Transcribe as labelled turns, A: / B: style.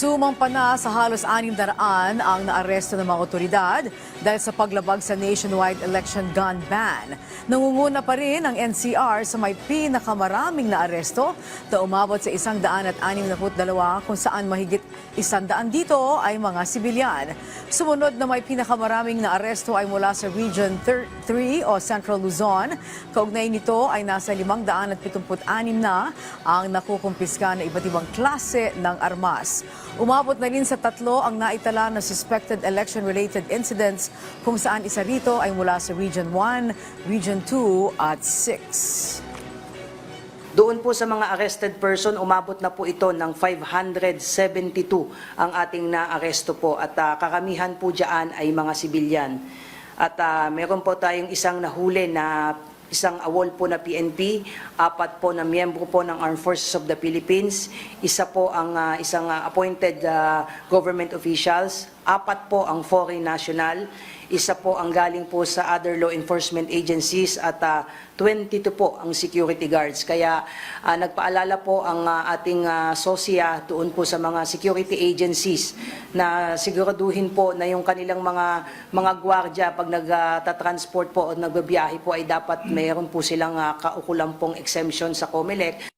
A: Sumampa na sa halos 600 ang naaresto ng mga otoridad dahil sa paglabag sa nationwide election gun ban. Nangunguna pa rin ang NCR sa may pinakamaraming naaresto na umabot sa 162 kung saan mahigit 100 dito ay mga sibilyan. Sumunod na may pinakamaraming naaresto ay mula sa Region 3 o Central Luzon. Kaugnay nito ay nasa 576 na ang nakukumpiska na iba't ibang klase ng armas. Umabot na rin sa 3 ang naitala na suspected election-related incidents kung saan isa rito ay mula sa Region 1, Region 2 at 6.
B: Doon po sa mga arrested person, umabot na po ito ng 572 ang ating naaresto po at karamihan po dyan ay mga sibilyan. At meron po tayong isang nahuli na isang awol po na PNP, 4 po na miyembro po ng Armed Forces of the Philippines, isa po ang isang appointed government officials, 4 po ang foreign national, isa po ang galing po sa other law enforcement agencies at 22 po ang security guards. Kaya nagpaalala po ang ating SOSIA doon po sa mga security agencies na siguraduhin po na yung kanilang mga gwardiya pag nagtatransport po o nagbabiyahe po ay dapat mayroon po silang kaukulang pong exemption sa COMELEC.